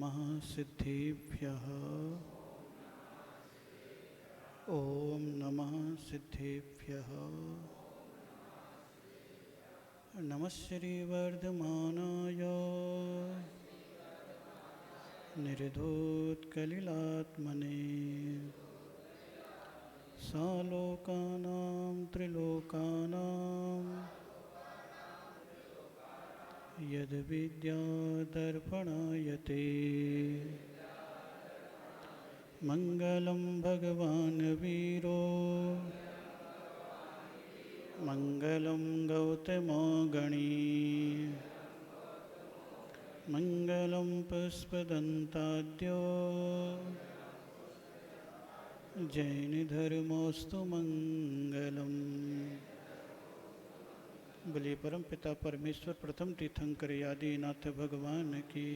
नमः सिद्धेभ्यः। ॐ नमः सिद्धेभ्यः। नमः श्रीवर्धमानाय निर्धूतकलिलात्मने सालोकानां त्रिलोकानां यद्विद्यादर्पणायते। मङ्गलं भगवान् वीरो मङ्गलं गौतमो गणी मङ्गलं पुष्पदन्ताद्यो जैनधर्मोऽस्तु मङ्गलम्। बोलिए परम पिता परमेश्वर प्रथम तीर्थंकर आदिनाथ भगवान की,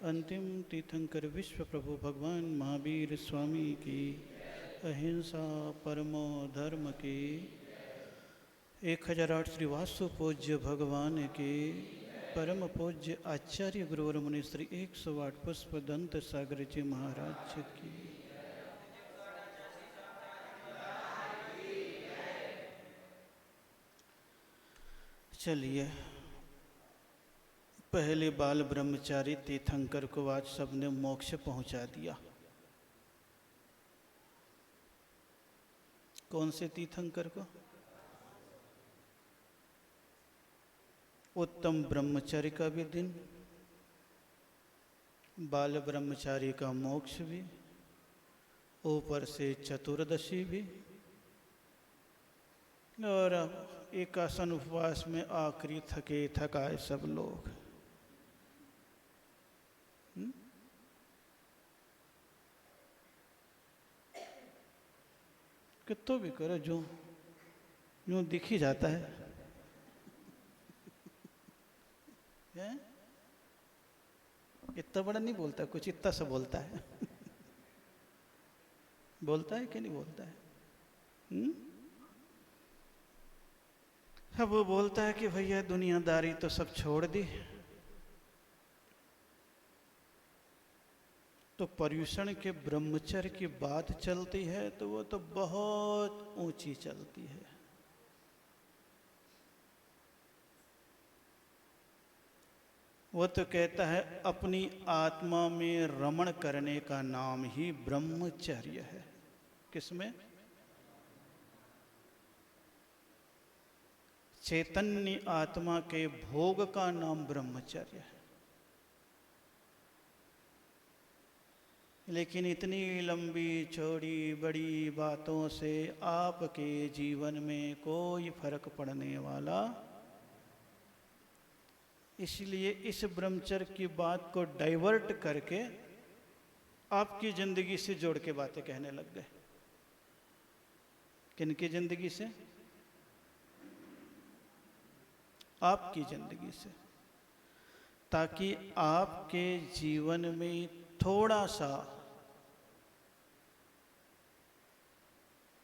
अंतिम तीर्थंकर विश्व प्रभु भगवान महावीर स्वामी की, अहिंसा परमो धर्म की, 1008 श्री वासु पूज्य भगवान की, परम पूज्य आचार्य गुरुवर मुनि श्री 108 पुष्प दंत सागर जी महाराज की। चलिए, पहले बाल ब्रह्मचारी तीर्थंकर को आज सबने मोक्ष पहुंचा दिया। कौन से तीर्थंकर को? उत्तम ब्रह्मचारी का भी दिन, बाल ब्रह्मचारी का मोक्ष भी, ऊपर से चतुर्दशी भी, और एकासन उपवास में आखिरी थके थकाए सब लोग। कितो भी करो, जो यूं दिख ही जाता है। इतना बड़ा नहीं बोलता, कुछ इतना सा बोलता है। बोलता है कि नहीं बोलता है? अब वो बोलता है कि भैया दुनियादारी तो सब छोड़ दी, तो पर्यूषण के ब्रह्मचर्य की बात चलती है तो वो तो बहुत ऊंची चलती है। वो तो कहता है अपनी आत्मा में रमण करने का नाम ही ब्रह्मचर्य है। किसमें? चैतन्य आत्मा के भोग का नाम ब्रह्मचर्य है। लेकिन इतनी लंबी चौड़ी बड़ी बातों से आपके जीवन में कोई फर्क पड़ने वाला, इसलिए इस ब्रह्मचर्य की बात को डाइवर्ट करके आपकी जिंदगी से जोड़ के बातें कहने लग गए। किनकी जिंदगी से? आपकी जिंदगी से, ताकि आपके जीवन में थोड़ा सा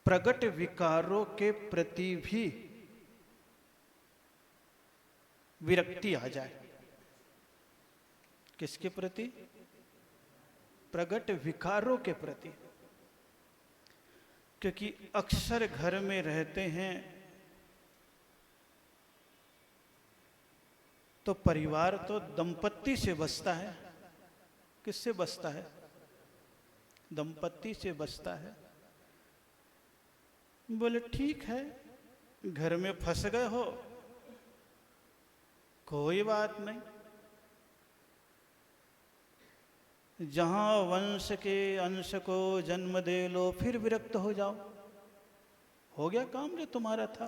प्रगट विकारों के प्रति भी विरक्ति आ जाए। किसके प्रति? प्रगट विकारों के प्रति। क्योंकि अक्सर घर में रहते हैं तो परिवार तो दंपत्ति से बसता है। किससे बसता है? दंपत्ति से बसता है। बोले ठीक है, घर में फंस गए हो, कोई बात नहीं, जहां वंश के अंश को जन्म दे लो फिर विरक्त हो जाओ, हो गया काम जो तुम्हारा था।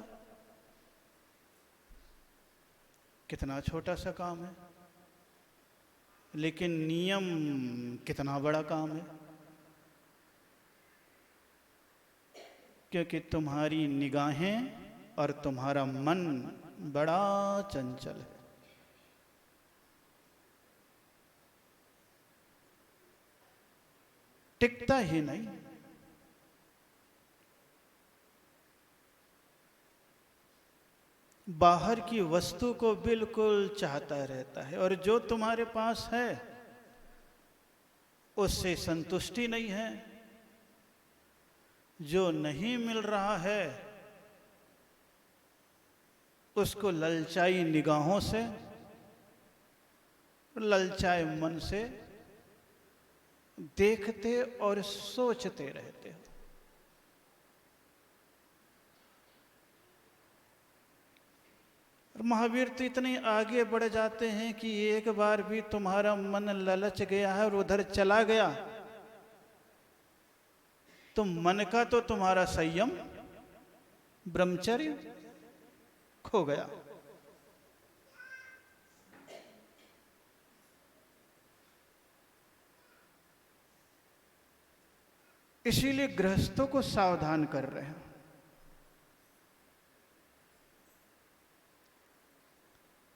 कितना छोटा सा काम है, लेकिन नियम कितना बड़ा काम है। क्योंकि तुम्हारी निगाहें और तुम्हारा मन बड़ा चंचल है। टिकता ही नहीं। बाहर की वस्तु को बिल्कुल चाहता रहता है, और जो तुम्हारे पास है उससे संतुष्टि नहीं है, जो नहीं मिल रहा है उसको ललचाई निगाहों से, ललचाए मन से देखते और सोचते रहते हो। महावीर तो इतने आगे बढ़ जाते हैं कि एक बार भी तुम्हारा मन ललच गया है और उधर चला गया तो मन का तो तुम्हारा संयम ब्रह्मचर्य खो गया। इसीलिए गृहस्थों को सावधान कर रहे हैं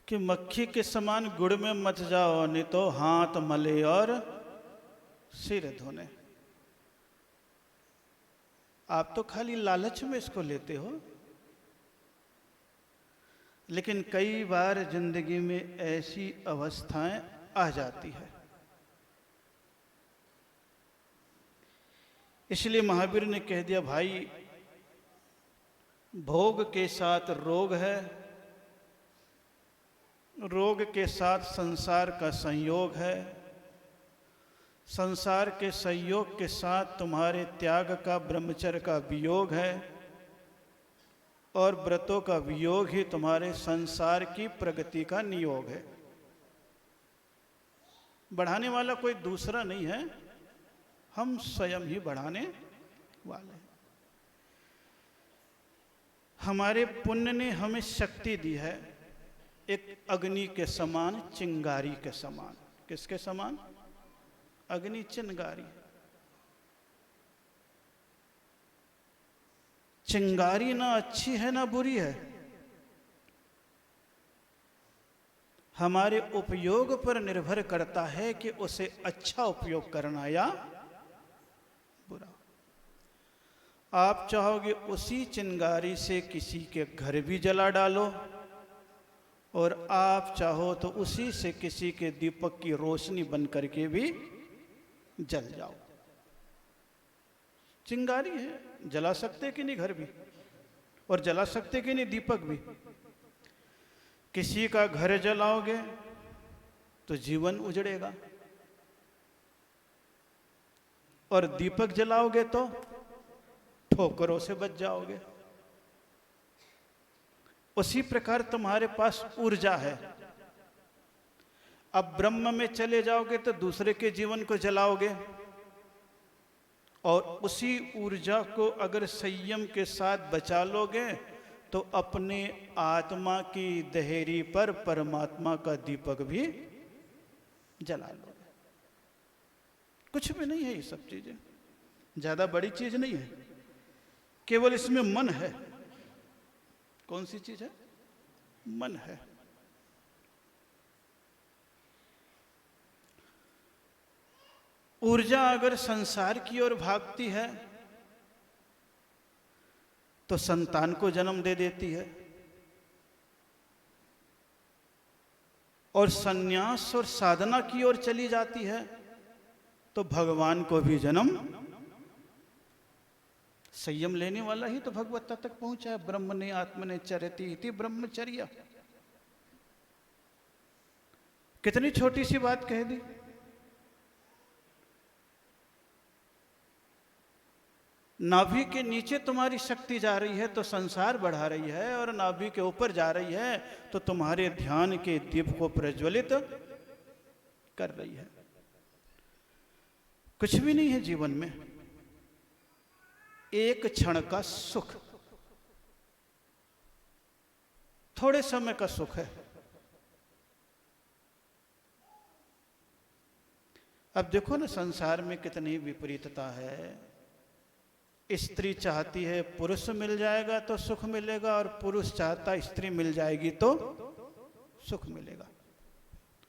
कि मक्खी के समान गुड़ में मच जाओ, नहीं तो हाथ मले और सिर धोने। आप तो खाली लालच में इसको लेते हो, लेकिन कई बार जिंदगी में ऐसी अवस्थाएं आ जाती है। इसलिए महावीर ने कह दिया, भाई भोग के साथ रोग है, रोग के साथ संसार का संयोग है, संसार के संयोग के साथ तुम्हारे त्याग का ब्रह्मचर्य का वियोग है, और व्रतों का वियोग ही तुम्हारे संसार की प्रगति का नियोग है। बढ़ाने वाला कोई दूसरा नहीं है, हम स्वयं ही बढ़ाने वाले हैं। हमारे पुण्य ने हमें शक्ति दी है, एक अग्नि के समान, चिंगारी के समान। किसके समान? अग्नि, चिंगारी। चिंगारी ना अच्छी है ना बुरी है, हमारे उपयोग पर निर्भर करता है कि उसे अच्छा उपयोग करना या बुरा। आप चाहोगे उसी चिंगारी से किसी के घर भी जला डालो, और आप चाहो तो उसी से किसी के दीपक की रोशनी बन करके भी जल जाओ। चिंगारी है, जला सकते कि नहीं घर भी, और जला सकते कि नहीं दीपक भी। किसी का घर जलाओगे तो जीवन उजड़ेगा, और दीपक जलाओगे तो ठोकरों से बच जाओगे। उसी प्रकार तुम्हारे पास ऊर्जा है। अब ब्रह्म में चले जाओगे तो दूसरे के जीवन को जलाओगे, और उसी ऊर्जा को अगर संयम के साथ बचा लोगे तो अपने आत्मा की दहेरी पर परमात्मा का दीपक भी जला लोगे। कुछ भी नहीं है ये सब चीजें, ज्यादा बड़ी चीज नहीं है, केवल इसमें मन है। कौन सी चीज है? मन है। ऊर्जा अगर संसार की ओर भागती है तो संतान को जन्म दे देती है, और संन्यास और साधना की ओर चली जाती है तो भगवान को भी जन्म। संयम लेने वाला ही तो भगवत्ता तक पहुंचा है। ब्रह्म ने आत्मने चरति इति ब्रह्मचर्या। कितनी छोटी सी बात कह दी। नाभि के नीचे तुम्हारी शक्ति जा रही है तो संसार बढ़ा रही है, और नाभि के ऊपर जा रही है तो तुम्हारे ध्यान के दीप को प्रज्वलित कर रही है। कुछ भी नहीं है जीवन में, एक क्षण का सुख, थोड़े समय का सुख है। अब देखो ना, संसार में कितनी विपरीतता है। स्त्री चाहती है पुरुष मिल जाएगा तो सुख मिलेगा, और पुरुष चाहता स्त्री मिल जाएगी तो सुख मिलेगा।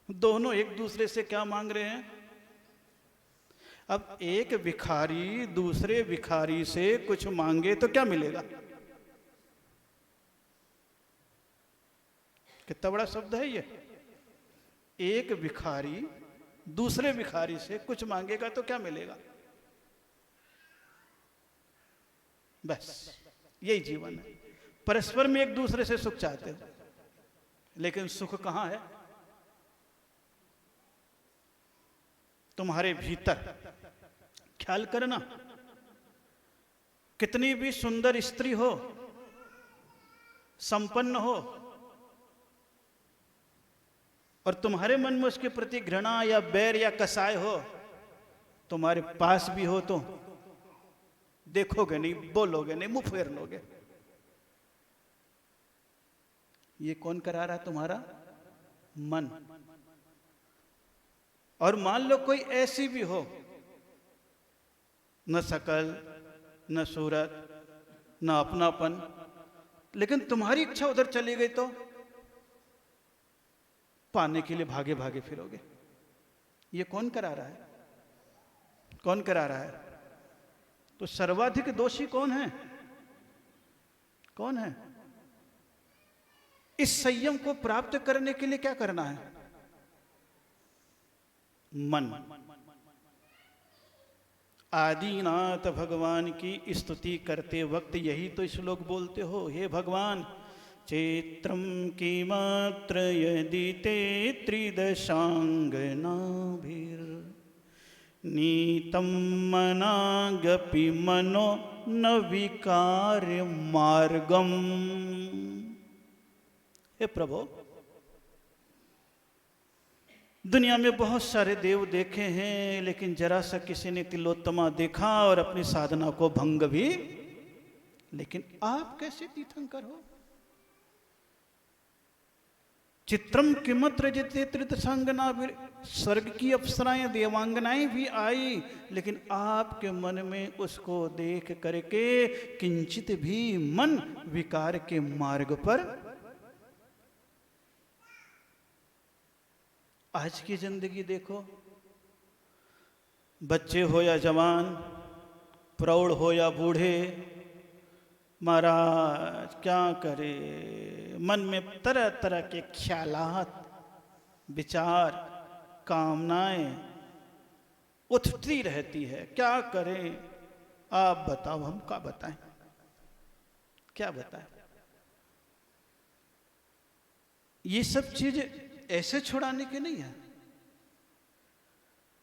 दोनों एक दूसरे से क्या मांग रहे हैं? अब एक भिखारी दूसरे भिखारी से कुछ मांगे तो क्या मिलेगा? कितना बड़ा शब्द है ये। एक भिखारी दूसरे भिखारी से कुछ मांगेगा तो क्या मिलेगा? बस यही जीवन है। परस्पर में एक दूसरे से सुख चाहते हो, लेकिन सुख कहां है? तुम्हारे भीतर। ख्याल करना, कितनी भी सुंदर स्त्री हो, संपन्न हो, और तुम्हारे मन में उसके प्रति घृणा या बैर या कसाय हो, तुम्हारे पास भी हो तो देखोगे नहीं, बोलोगे नहीं, मुंह फेर लोगे। ये कौन करा रहा है? तुम्हारा मन। और मान लो कोई ऐसी भी हो, न शकल, न सूरत, न अपनापन, लेकिन तुम्हारी इच्छा उधर चली गई तो पाने के लिए भागे भागे फिरोगे। ये कौन करा रहा है? कौन करा रहा है? तो सर्वाधिक दोषी कौन है? कौन है? इस संयम को प्राप्त करने के लिए क्या करना है? मन। आदिनाथ भगवान की स्तुति करते वक्त यही तो श्लोक बोलते हो, हे भगवान, चैत्रम की मात्र यदि ते त्रिदशांगनाभिर नीतम मनागपि मनो न विकार्य मार्गम। हे प्रभु, दुनिया में बहुत सारे देव देखे हैं, लेकिन जरा सा किसी ने तिलोत्तमा देखा और अपनी साधना को भंग भी। लेकिन आप कैसे तीर्थंकर हो? चित्रम किमत्र जिते त्रिदशांगना, स्वर्ग की अप्सराएं देवांगनाएं भी आई, लेकिन आपके मन में उसको देख करके किंचित भी मन विकार के मार्ग पर। आज की जिंदगी देखो, बच्चे हो या जवान, प्रौढ़ हो या बूढ़े, महाराज क्या करे, मन में तरह तरह के ख्यालात, विचार, कामनाएं उठती रहती है। क्या करें? आप बताओ, हम क्या बताएं? क्या बताएं? ये सब चीज ऐसे छुड़ाने की नहीं है।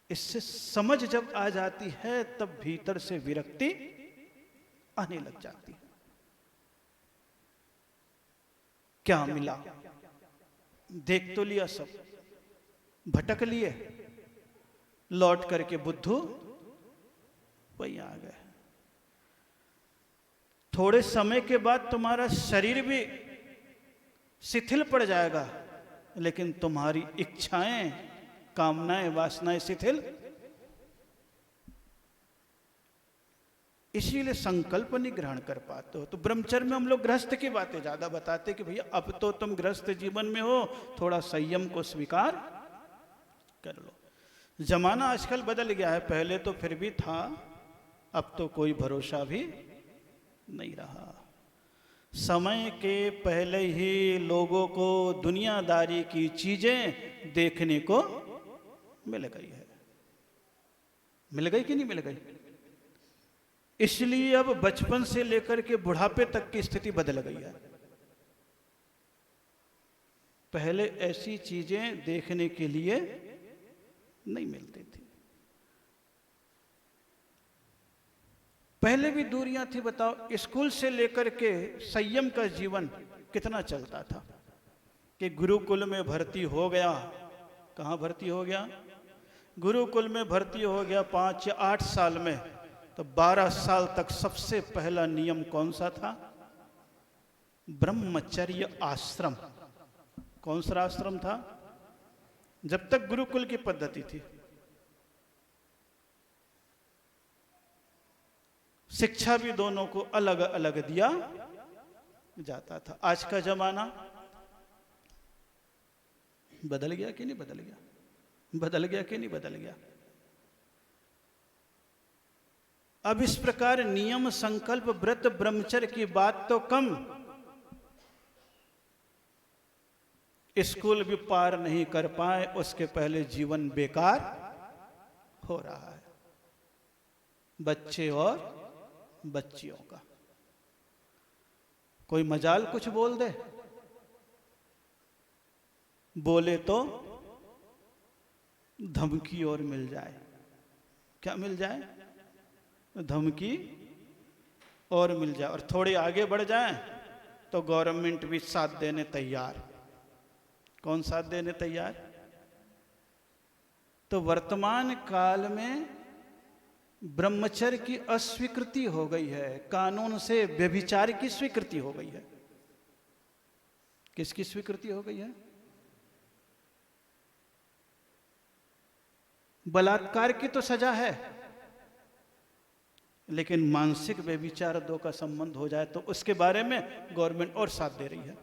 इससे समझ जब आ जाती है, तब भीतर से विरक्ति आने लग जाती है। क्या मिला? देख तो लिया सब, भटक लिए, लौट करके बुद्धू वही आ गए। थोड़े समय के बाद तुम्हारा शरीर भी शिथिल पड़ जाएगा, लेकिन तुम्हारी इच्छाएं, कामनाएं, वासनाएं शिथिल। इसीलिए संकल्प नहीं ग्रहण कर पाते हो। तो ब्रह्मचर्य में हम लोग गृहस्थ की बातें ज्यादा बताते कि भैया अब तो तुम गृहस्थ जीवन में हो, थोड़ा संयम को स्वीकार कर लो। जमाना आजकल बदल गया है, पहले तो फिर भी था, अब तो कोई भरोसा भी नहीं रहा। समय के पहले ही लोगों को दुनियादारी की चीजें देखने को मिल गई है। मिल गई कि नहीं मिल गई? इसलिए अब बचपन से लेकर के बुढ़ापे तक की स्थिति बदल गई है। पहले ऐसी चीजें देखने के लिए नहीं मिलती थी। पहले भी दूरियां थी। बताओ, स्कूल से लेकर के संयम का जीवन कितना चलता था कि गुरुकुल में भर्ती हो गया। कहाँ भर्ती हो गया? गुरुकुल में भर्ती हो गया 5 या 8 साल में, तो 12 साल तक सबसे पहला नियम कौन सा था? ब्रह्मचर्य आश्रम। कौन सा आश्रम था? जब तक गुरुकुल की पद्धति थी। शिक्षा भी दोनों को अलग अलग दिया जाता था। आज का जमाना बदल गया कि नहीं बदल गया? बदल गया कि नहीं बदल गया? अब इस प्रकार नियम, संकल्प, व्रत, ब्रह्मचर्य की बात तो कम, स्कूल भी पार नहीं कर पाए, उसके पहले जीवन बेकार हो रहा है। बच्चे और बच्चियों का कोई मजाल कुछ बोल दे, बोले तो धमकी और मिल जाए। क्या मिल जाए? धमकी और मिल जाए। और थोड़े आगे बढ़ जाए तो गवर्नमेंट भी साथ देने तैयार। कौन साथ देने तैयार? तो वर्तमान काल में ब्रह्मचर्य की अस्वीकृति हो गई है, कानून से व्यभिचार की स्वीकृति हो गई है। किसकी स्वीकृति हो गई है? बलात्कार की तो सजा है, लेकिन मानसिक व्यभिचार दो का संबंध हो जाए तो उसके बारे में गवर्नमेंट और साथ दे रही है।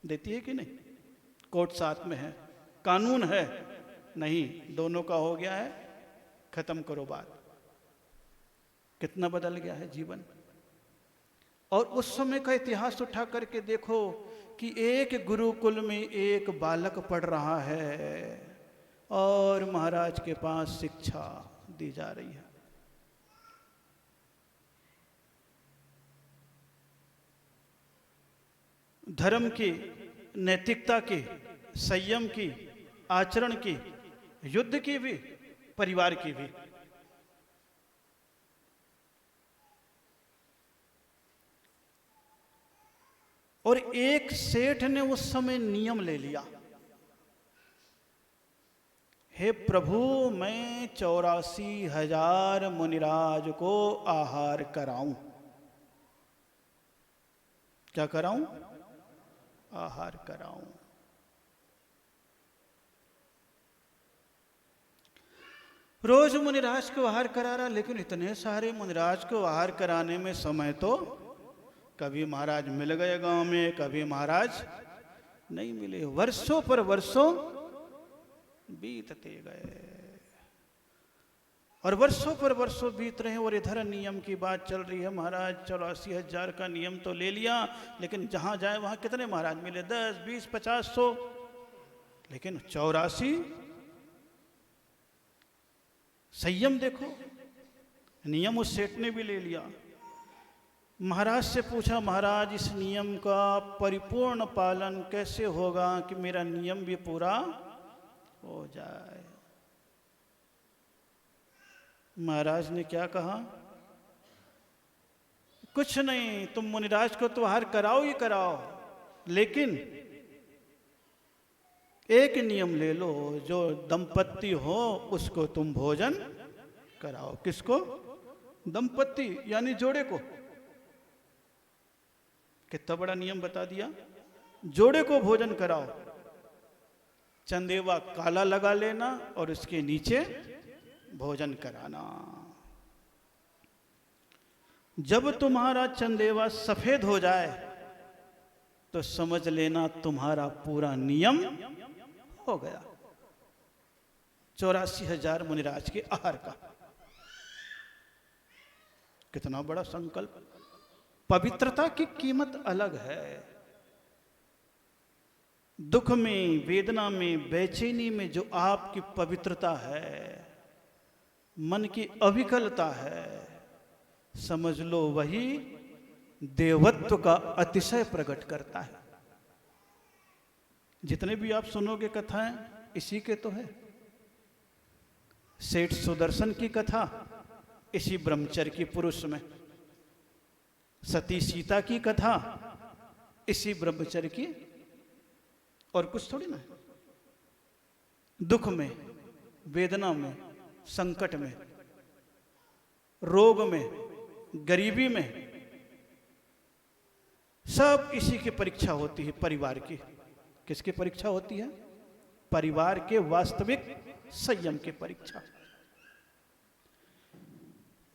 देती है कि नहीं? कोर्ट साथ में है, कानून है। नहीं, दोनों का हो गया है, खत्म करो बात। कितना बदल गया है जीवन। और उस समय का इतिहास उठा करके देखो कि एक गुरुकुल में एक बालक पढ़ रहा है और महाराज के पास शिक्षा दी जा रही है। धर्म की, नैतिकता की, संयम की, आचरण की, युद्ध की भी, परिवार की भी। और एक सेठ ने उस समय नियम ले लिया, हे प्रभु, मैं 84,000 मुनिराज को आहार कराऊं। क्या कराऊं? आहार कराऊं। रोज मुनिराज को आहार करा रहा, लेकिन इतने सारे मुनिराज को आहार कराने में समय तो, कभी महाराज मिल गए गांव में, कभी महाराज नहीं मिले। वर्षों पर वर्षों बीतते गए और वर्षों पर वर्षों बीत रहे हैं। और इधर नियम की बात चल रही है, महाराज 84,000 का नियम तो ले लिया, लेकिन जहां जाए वहां कितने महाराज मिले? 10, 20, 50, 100, लेकिन 84। संयम देखो, नियम उस सेठ ने भी ले लिया। महाराज से पूछा, महाराज इस नियम का परिपूर्ण पालन कैसे होगा कि मेरा नियम भी पूरा हो जाए? महाराज ने क्या कहा? कुछ नहीं, तुम मुनिराज को तो आहार कराओ ही कराओ, लेकिन एक नियम ले लो, जो दंपत्ति हो उसको तुम भोजन कराओ। किसको? दंपत्ति यानी जोड़े को। कितना बड़ा नियम बता दिया, जोड़े को भोजन कराओ। चंदेवा काला लगा लेना और उसके नीचे भोजन कराना। जब तुम्हारा चंदेवा सफेद हो जाए तो समझ लेना तुम्हारा पूरा नियम हो गया। 84,000 मुनिराज के आहार का। कितना बड़ा संकल्प। पवित्रता की कीमत अलग है। दुख में, वेदना में, बेचैनी में जो आपकी पवित्रता है, मन की अविकलता है, समझ लो वही देवत्व का अतिशय प्रकट करता है। जितने भी आप सुनोगे कथाएं इसी के तो है। सेठ सुदर्शन की कथा इसी ब्रह्मचर्य की पुरुष में, सती सीता की कथा इसी ब्रह्मचर्य की, और कुछ थोड़ी ना। दुख में, वेदना में, संकट में, रोग में, गरीबी में, सब इसी की परीक्षा होती है, परिवार की। किसकी परीक्षा होती है? परिवार के वास्तविक संयम की परीक्षा।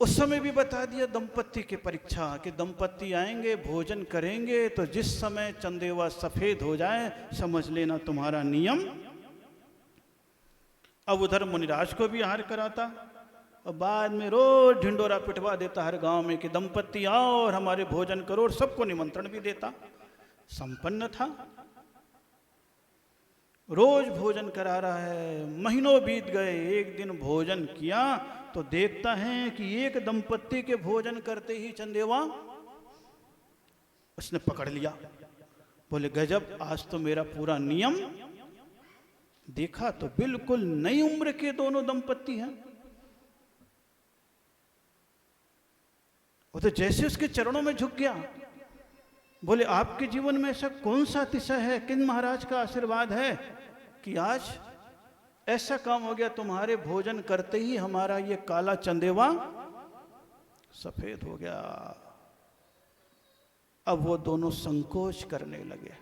उस समय भी बता दिया दंपत्ति की परीक्षा, कि दंपत्ति आएंगे, भोजन करेंगे, तो जिस समय चंदेवा सफेद हो जाए समझ लेना तुम्हारा नियम। अब उधर मुनिराज को भी आहार कराता और बाद में रोज ढिंडोरा पिटवा देता हर गांव में कि दंपत्ति आओ और हमारे भोजन करो, और सबको निमंत्रण भी देता। संपन्न था। रोज भोजन करा रहा है। महीनों बीत गए, एक दिन भोजन किया तो देखता है कि एक दंपत्ति के भोजन करते ही चंदेवा उसने पकड़ लिया। बोले गजब, आज तो मेरा पूरा नियम। देखा तो बिल्कुल नई उम्र के दोनों दंपत्ति हैं। वो तो जैसे उसके चरणों में झुक गया। बोले आपके जीवन में ऐसा कौन सा अतिशय है, किन महाराज का आशीर्वाद है कि आज ऐसा काम हो गया, तुम्हारे भोजन करते ही हमारा ये काला चंदेवा सफेद हो गया। अब वो दोनों संकोच करने लगे।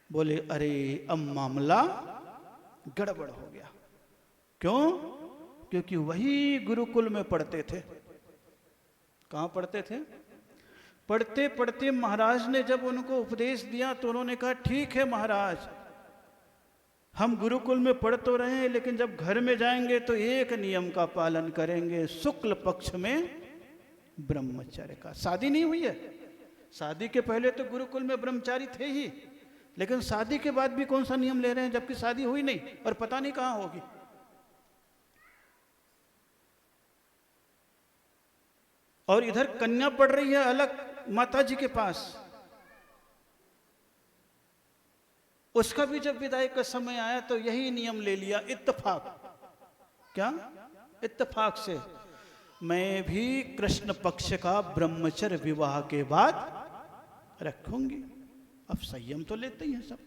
बोले अरे अब मामला गड़बड़ हो गया। क्यों? क्योंकि वही गुरुकुल में पढ़ते थे। कहाँ पढ़ते थे? पढ़ते पढ़ते महाराज ने जब उनको उपदेश दिया तो उन्होंने कहा ठीक है महाराज, हम गुरुकुल में पढ़ तो रहे हैं, लेकिन जब घर में जाएंगे तो एक नियम का पालन करेंगे, शुक्ल पक्ष में ब्रह्मचर्य का। शादी नहीं हुई है। शादी के पहले तो गुरुकुल में ब्रह्मचारी थे ही, लेकिन शादी के बाद भी कौन सा नियम ले रहे हैं, जबकि शादी हुई नहीं और पता नहीं कहां होगी। और इधर कन्या पढ़ रही है अलग माताजी के पास। उसका भी जब विदाई का समय आया तो यही नियम ले लिया, इत्तेफाक। क्या? इत्तेफाक से मैं भी कृष्ण पक्ष का ब्रह्मचर्य विवाह के बाद रखूंगी। अब संयम तो लेते ही हैं सब।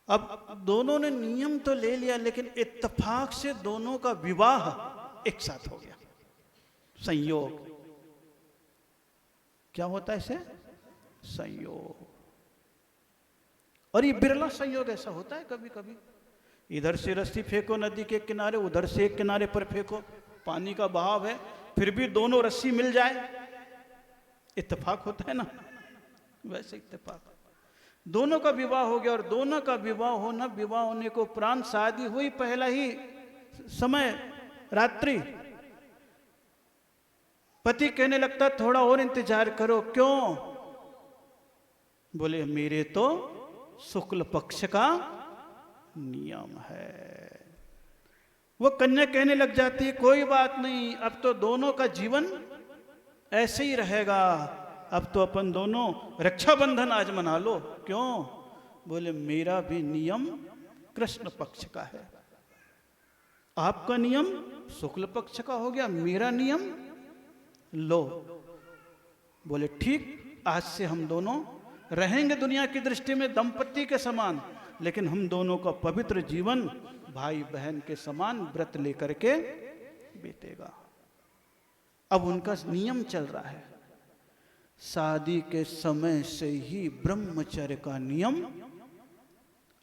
अब दोनों ने नियम तो ले लिया, लेकिन इत्तेफाक से दोनों का विवाह एक साथ हो गया। संयोग। क्या होता है इसे? संयोग। और ये बिरला संयोग ऐसा होता है कभी कभी। इधर से रस्सी फेंको नदी के किनारे, उधर से एक किनारे पर फेंको, पानी का बहाव है, फिर भी दोनों रस्सी मिल जाए। इत्तेफाक होता है ना, वैसे इत्तेफाक। दोनों का विवाह हो गया। और दोनों का विवाह होने को उपरांत शादी हुई, पहला ही समय रात्रि। पति कहने लगता थोड़ा और इंतजार करो। क्यों? बोले मेरे तो शुक्ल पक्ष का नियम है। वो कन्या कहने लग जाती है कोई बात नहीं, अब तो दोनों का जीवन ऐसे ही रहेगा, अब तो अपन दोनों रक्षाबंधन आज मना लो। क्यों? बोले मेरा भी नियम कृष्ण पक्ष का है, आपका नियम शुक्ल पक्ष का हो गया, मेरा नियम लो। बोले ठीक, आज से हम दोनों रहेंगे दुनिया की दृष्टि में दंपत्ति के समान, लेकिन हम दोनों का पवित्र जीवन भाई बहन के समान व्रत लेकर के बीतेगा। अब उनका नियम चल रहा है। शादी के समय से ही ब्रह्मचर्य का नियम।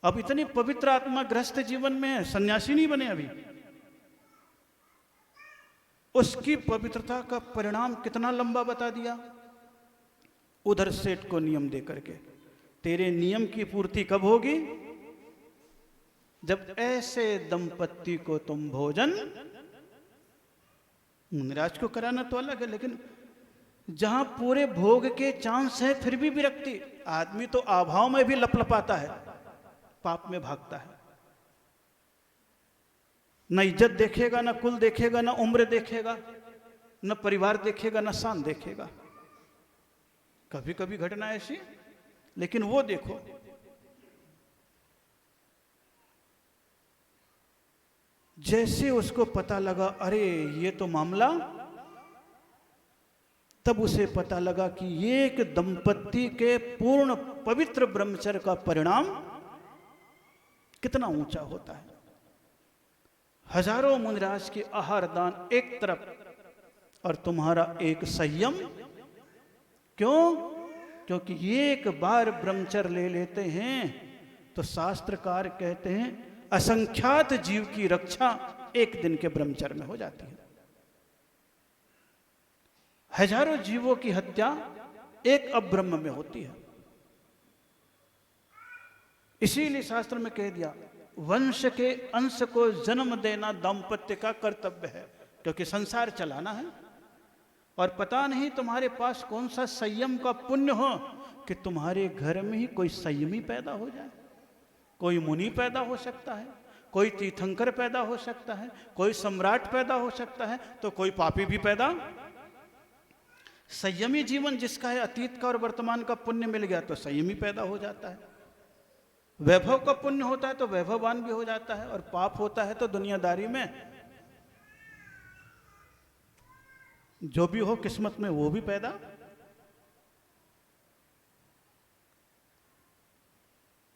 अब इतनी पवित्र आत्मा गृहस्थ जीवन में है, सन्यासी नहीं बने अभी। उसकी पवित्रता का परिणाम कितना लंबा बता दिया। उधर सेठ को नियम दे करके, तेरे नियम की पूर्ति कब होगी? जब ऐसे दंपत्ति को तुम भोजन, मुनिराज को कराना तो अलग है, लेकिन जहां पूरे भोग के चांस है फिर भी विरक्ति। आदमी तो अभाव में भी लपलपाता है, पाप में भागता है। न इज्जत देखेगा, न कुल देखेगा, न उम्र देखेगा, न परिवार देखेगा, न शान देखेगा। कभी कभी घटना ऐसी, लेकिन वो देखो, जैसे उसको पता लगा अरे ये तो मामला, तब उसे पता लगा कि एक दंपत्ति के पूर्ण पवित्र ब्रह्मचर्य का परिणाम कितना ऊंचा होता है। हजारों मुनिराज के आहार दान एक तरफ और तुम्हारा एक संयम। क्यों? क्योंकि एक बार ब्रह्मचर्य ले लेते हैं तो शास्त्रकार कहते हैं असंख्यात जीव की रक्षा एक दिन के ब्रह्मचर्य में हो जाती है। हजारों जीवों की हत्या एक अब्रह्म में होती है। इसीलिए शास्त्र में कह दिया वंश के अंश को जन्म देना दाम्पत्य का कर्तव्य है, क्योंकि संसार चलाना है। और पता नहीं तुम्हारे पास कौन सा संयम का पुण्य हो कि तुम्हारे घर में ही कोई संयमी पैदा हो जाए। कोई मुनि पैदा हो सकता है, कोई तीर्थंकर पैदा हो सकता है, कोई सम्राट पैदा हो सकता है, तो कोई पापी भी पैदा। संयमी जीवन जिसका है, अतीत का और वर्तमान का पुण्य मिल गया तो संयमी पैदा हो जाता है। वैभव का पुण्य होता है तो वैभववान भी हो जाता है, और पाप होता है तो दुनियादारी में जो भी हो किस्मत में वो भी पैदा।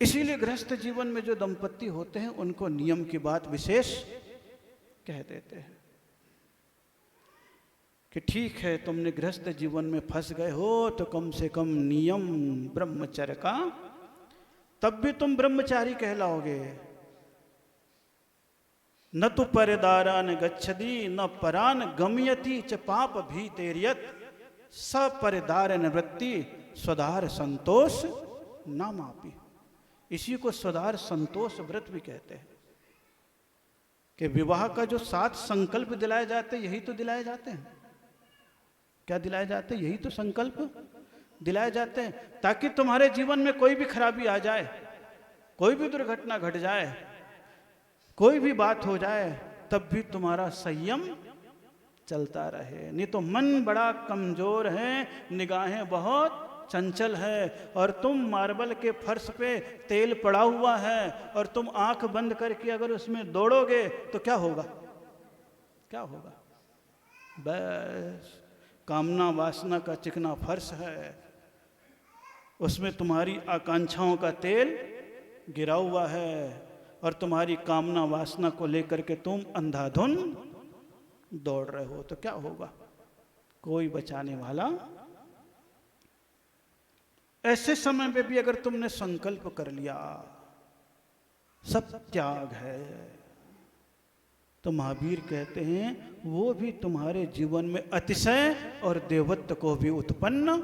इसीलिए गृहस्थ जीवन में जो दंपति होते हैं उनको नियम की बात विशेष कह देते हैं कि ठीक है, तुमने गृहस्थ जीवन में फंस गए हो तो कम से कम नियम ब्रह्मचर्य का, तब भी तुम ब्रह्मचारी कहलाओगे। न तो परदारान गच्छति न परान गमयति च पाप भीतेर्यत सपरिदार निवृत्ति स्वधार संतोष नामापि। इसी को स्वधार संतोष व्रत भी कहते हैं कि विवाह का जो 7 संकल्प दिलाए जाते हैं यही तो दिलाए जाते हैं। क्या दिलाए जाते हैं? यही तो संकल्प दिलाए जाते हैं, ताकि तुम्हारे जीवन में कोई भी खराबी आ जाए, कोई भी दुर्घटना घट जाए, कोई भी बात हो जाए, तब भी तुम्हारा संयम चलता रहे। नहीं तो मन बड़ा कमजोर है, निगाहें बहुत चंचल है, और तुम मार्बल के फर्श पे तेल पड़ा हुआ है और तुम आंख बंद करके अगर उसमें दौड़ोगे तो क्या होगा? क्या होगा? बस कामना वासना का चिकना फर्श है, उसमें तुम्हारी आकांक्षाओं का तेल गिरा हुआ है, और तुम्हारी कामना वासना को लेकर के तुम अंधाधुन दौड़ रहे हो, तो क्या होगा? कोई बचाने वाला। ऐसे समय में भी अगर तुमने संकल्प कर लिया सब त्याग है, तो महावीर कहते हैं वो भी तुम्हारे जीवन में अतिशय और देवत्व को भी उत्पन्न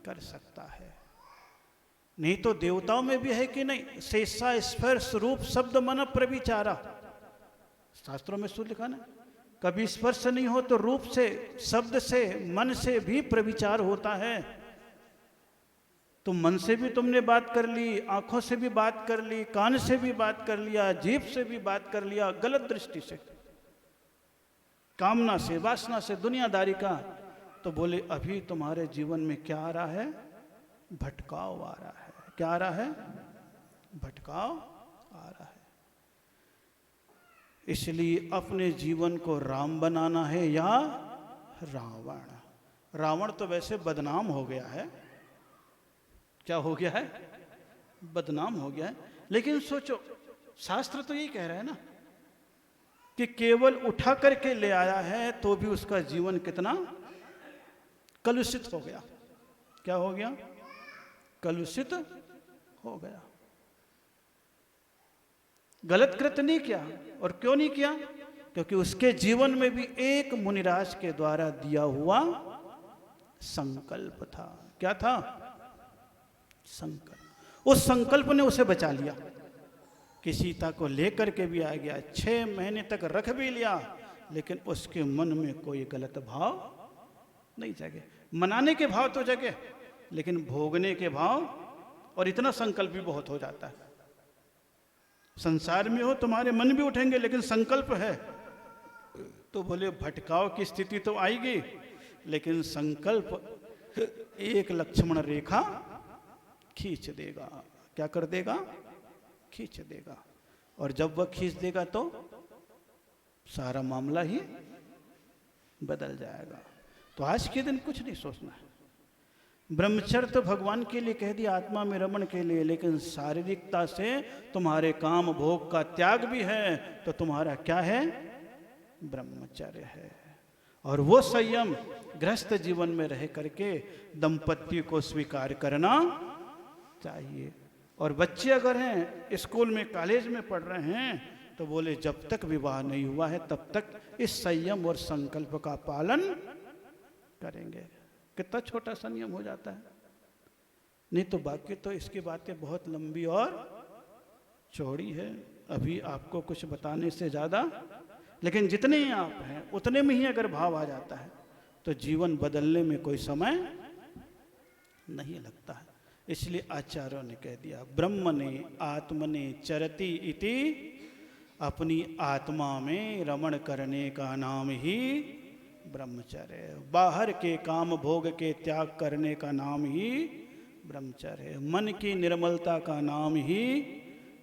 कर सकता है। नहीं तो देवताओं में भी है कि नहीं, शेषा स्पर्श रूप शब्द मन प्रविचारा, शास्त्रों में सूत्र लिखा ना, कभी स्पर्श नहीं हो तो रूप से, शब्द से, मन से भी प्रविचार होता है। तो मन से भी तुमने बात कर ली, आंखों से भी बात कर ली, कान से भी बात कर लिया, जीभ से भी बात कर लिया, गलत दृष्टि से, कामना से, वासना से, दुनियादारी का, तो बोले अभी तुम्हारे जीवन में क्या आ रहा है? भटकाव आ रहा है। क्या आ रहा है? भटकाव आ रहा है। इसलिए अपने जीवन को राम बनाना है या रावण? रावण तो वैसे बदनाम हो गया है। क्या हो गया है? बदनाम हो गया है। लेकिन सोचो, शास्त्र तो यही कह रहा है ना कि केवल उठा करके ले आया है तो भी उसका जीवन कितना कलुषित हो गया। क्या हो गया? कलुषित हो गया। गलत कृत्य नहीं किया। और क्यों नहीं किया? क्योंकि उसके जीवन में भी एक मुनिराज के द्वारा दिया हुआ संकल्प था। क्या था? संकल्प। उस संकल्प ने उसे बचा लिया कि सीता को लेकर के भी आ गया, 6 महीने तक रख भी लिया, लेकिन उसके मन में कोई गलत भाव नहीं जगे। मनाने के भाव तो जगे, लेकिन भोगने के भाव, और इतना संकल्प भी बहुत हो जाता है। संसार में हो तुम्हारे मन भी उठेंगे, लेकिन संकल्प है तो बोले भटकाव की स्थिति तो आएगी, लेकिन संकल्प एक लक्ष्मण रेखा खींच देगा। क्या कर देगा? खींच देगा। और जब वह खींच देगा तो सारा मामला ही बदल जाएगा। तो आज के दिन कुछ नहीं सोचना है। ब्रह्मचर्य तो भगवान के लिए कह दिया, आत्मा में रमण के लिए, लेकिन शारीरिकता से तुम्हारे काम भोग का त्याग भी है, तो तुम्हारा क्या है? ब्रह्मचर्य है। और वो संयम गृहस्थ जीवन में रह करके दंपति को स्वीकार करना चाहिए। और बच्चे अगर हैं, स्कूल में, कॉलेज में पढ़ रहे हैं, तो बोले जब तक विवाह नहीं हुआ है तब तक इस संयम और संकल्प का पालन करेंगे। कितना छोटा संयम हो जाता है। नहीं तो बाकी तो इसकी बातें बहुत लंबी और चौड़ी है, अभी आपको कुछ बताने से ज़्यादा, लेकिन जितने ही आप हैं उतने में ही अगर भाव आ जाता है तो जीवन बदलने में कोई समय नहीं लगता है। इसलिए आचार्यों ने कह दिया ब्रह्मणे आत्मने चरति इति, अपनी आत्मा में रमण करने का नाम ही ब्रह्मचर्य। बाहर के काम भोग के त्याग करने का नाम ही ब्रह्मचर्य। मन की निर्मलता का नाम ही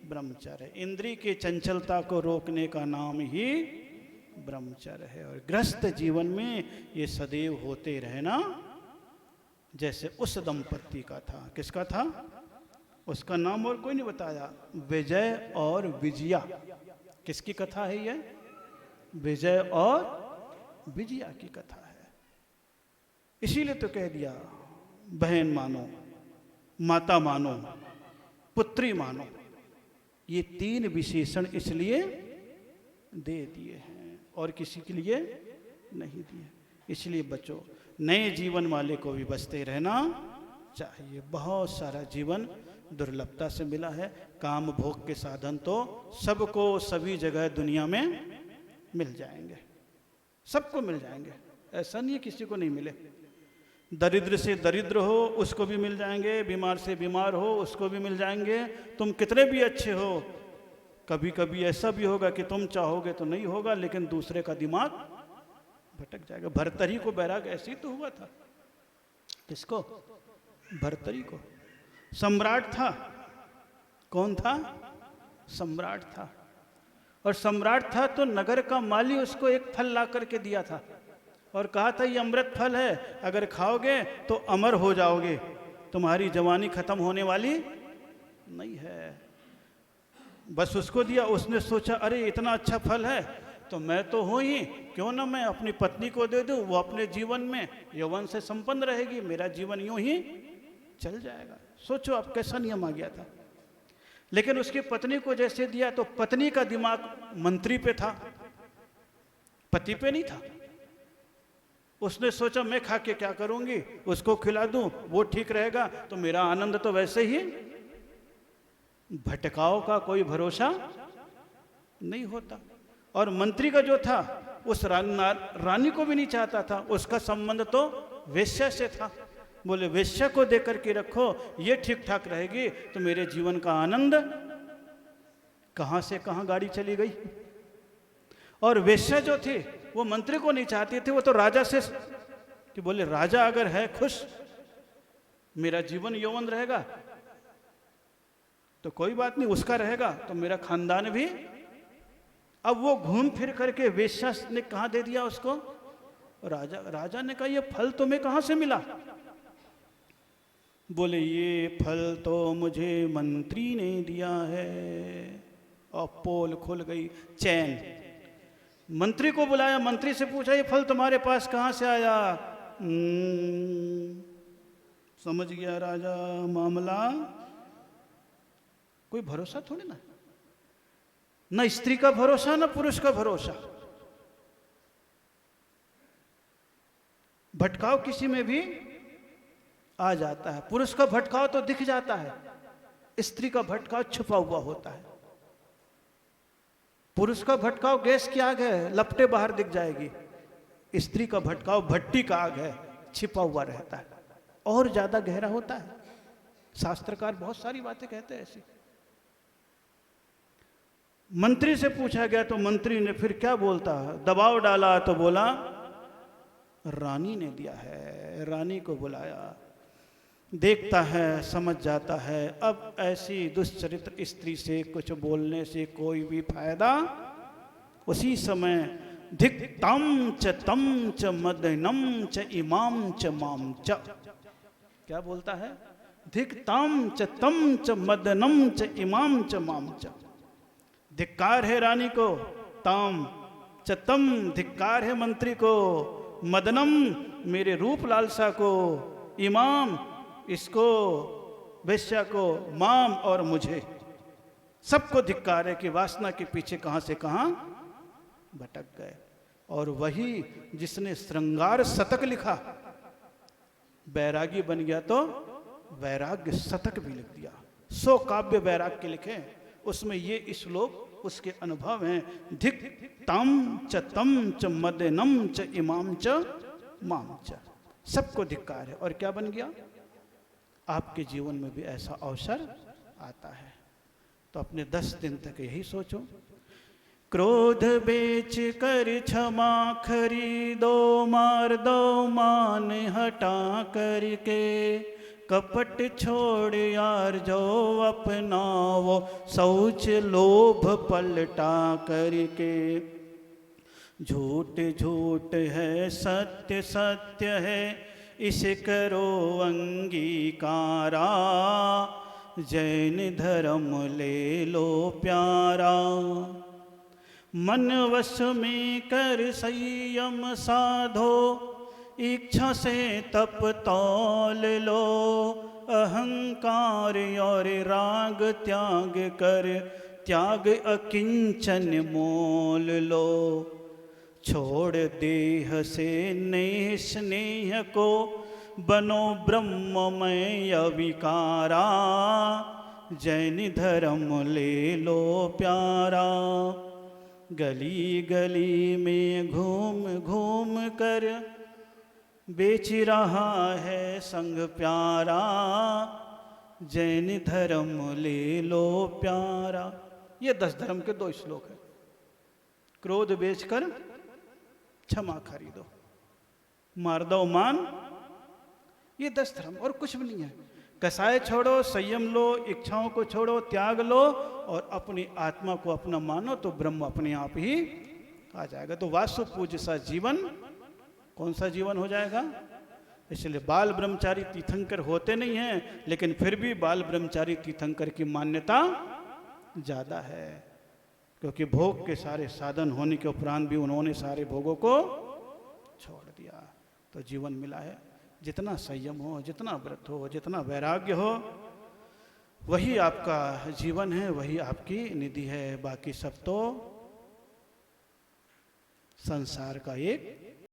ब्रह्मचर्य। इंद्रिय की चंचलता को रोकने का नाम ही ब्रह्मचर्य है। और गृहस्थ जीवन में ये सदैव होते रहना, जैसे उस दंपत्ति का था। किसका था? उसका नाम और कोई नहीं बताया, विजय और विजया। किसकी कथा है ये? विजय और विजया की कथा है। इसीलिए तो कह दिया बहन मानो, माता मानो, पुत्री मानो। ये तीन विशेषण इसलिए दे दिए हैं और किसी के लिए नहीं दिए। इसलिए बच्चों, नए जीवन वाले को भी बचते रहना चाहिए। बहुत सारा जीवन दुर्लभता से मिला है। काम भोग के साधन तो सबको सभी जगह दुनिया में मिल जाएंगे, सबको मिल जाएंगे। ऐसा नहीं है किसी को नहीं मिले। दरिद्र से दरिद्र हो उसको भी मिल जाएंगे, बीमार से बीमार हो उसको भी मिल जाएंगे। तुम कितने भी अच्छे हो, कभी कभी ऐसा भी होगा कि तुम चाहोगे तो नहीं होगा, लेकिन दूसरे का दिमाग भटक जाएगा। भर्तरी को बैराग ऐसे ही तो हुआ था। किसको? भर्तरी को। सम्राट था। कौन था? सम्राट था। और सम्राट था तो नगर का माली उसको एक फल ला करके दिया था और कहा था ये अमृत फल है, अगर खाओगे तो अमर हो जाओगे, तुम्हारी जवानी खत्म होने वाली नहीं है। बस उसको दिया। उसने सोचा अरे इतना अच्छा फल है तो मैं तो हूँ ही, क्यों ना मैं अपनी पत्नी को दे दूँ, वो अपने जीवन में यौवन से संपन्न रहेगी, मेरा जीवन यूं ही चल जाएगा। सोचो अब कैसा नियम आ गया था। लेकिन उसकी पत्नी को जैसे दिया तो पत्नी का दिमाग मंत्री पे था, पति पे नहीं था। उसने सोचा मैं खा के क्या करूंगी, उसको खिला दूं, वो ठीक रहेगा तो मेरा आनंद तो वैसे ही। भटकाव का कोई भरोसा नहीं होता। और मंत्री का जो था उस रानी को भी नहीं चाहता था, उसका संबंध तो वेश्या से था। बोले वेश्या को देकर के रखो, ये ठीक ठाक रहेगी तो मेरे जीवन का आनंद। कहां से कहां गाड़ी चली गई। और वेश्या जो थी वो मंत्री को नहीं चाहती थी, वो तो राजा से कि बोले राजा अगर है खुश, मेरा जीवन यौवन रहेगा तो कोई बात नहीं, उसका रहेगा तो मेरा खानदान भी। अब वो घूम फिर करके वेश्या ने कहा दे दिया उसको, राजा ने कहा ये फल तुम्हें कहां से मिला। बोले ये फल तो मुझे मंत्री ने दिया है। और पोल खुल गई, चैन। मंत्री को बुलाया, मंत्री से पूछा ये फल तुम्हारे पास कहां से आया। समझ गया राजा मामला। कोई भरोसा थोड़ी ना, न स्त्री का भरोसा न पुरुष का भरोसा। भटकाव किसी में भी आ जाता है। पुरुष का भटकाव तो दिख जाता है, स्त्री का भटकाव छुपा हुआ होता है। पुरुष का भटकाव गैस की आग है, लपटे बाहर दिख जाएगी। स्त्री का भटकाव भट्टी का आग है, छिपा हुआ रहता है और ज्यादा गहरा होता है। शास्त्रकार बहुत सारी बातें कहते हैं ऐसी। मंत्री से पूछा गया तो मंत्री ने फिर क्या बोलता, दबाव डाला तो बोला रानी ने दिया है। रानी को बुलाया, देखता है, समझ जाता है अब ऐसी दुश्चरित्र स्त्री से कुछ बोलने से कोई भी फायदा। उसी समय धिक तम च मदनम च इमाम च माम च। क्या बोलता है? धिक तम च मदनम च इमाम च माम च। धिक्कार है रानी को, ताम च तम धिक्कार है मंत्री को, मदनम मेरे रूप लालसा को, इमाम इसको वेश्या को, माम और मुझे, सबको धिक्कार है कि वासना के पीछे कहां से कहां भटक गए। और वही जिसने श्रृंगार शतक लिखा, बैरागी बन गया तो वैराग्य शतक भी लिख दिया। 100 काव्य बैराग के लिखे, उसमें ये श्लोक उसके अनुभव हैं। धिक तम च मदनम च इमाम च माम च। सबको धिक्कार है। और क्या बन गया? आपके जीवन में भी ऐसा अवसर आता है। तो अपने 10 दिन तक यही सोचो, क्रोध बेच कर क्षमा खरीदो, मार दो मान हटा करके, कपट छोड़ यार जो अपनाओ, शौच लोभ पलटा करके। झूठ झूठ है सत्य सत्य है, इसे करो अंगीकारा, जैन धर्म ले लो प्यारा। मन वश में कर संयम साधो, इच्छा से तप तौल लो, अहंकार और राग त्याग कर, त्याग अकिंचन मोल लो। छोड़ देह से नेह स्नेह को, बनो ब्रह्ममय अविकारा, जैन धर्म ले लो प्यारा। गली गली में घूम घूम कर, बेच रहा है संग प्यारा, जैन धर्म ले लो प्यारा। ये 10 धर्म के 2 श्लोक हैं। क्रोध बेचकर क्षमा खरीदो, मार दो मान, ये 10 धर्म और कुछ भी नहीं है। कसाय छोड़ो, संयम लो, इच्छाओं को छोड़ो, त्याग लो और अपनी आत्मा को अपना मानो तो ब्रह्म अपने आप ही आ जाएगा। तो वास्तु पूज्य सा जीवन कौन सा जीवन हो जाएगा? इसलिए बाल ब्रह्मचारी तीर्थंकर होते नहीं हैं, लेकिन फिर भी बाल ब्रह्मचारी तीर्थंकर की मान्यता ज़्यादा है, क्योंकि भोग के सारे साधन होने के उपरांत भी उन्होंने सारे भोगों को छोड़ दिया। तो जीवन मिला है। जितना संयम हो, जितना व्रत हो, जितना वैराग्य हो, वही आपका जीवन है, वही आपकी निधि है। बाकी सब तो संसार का एक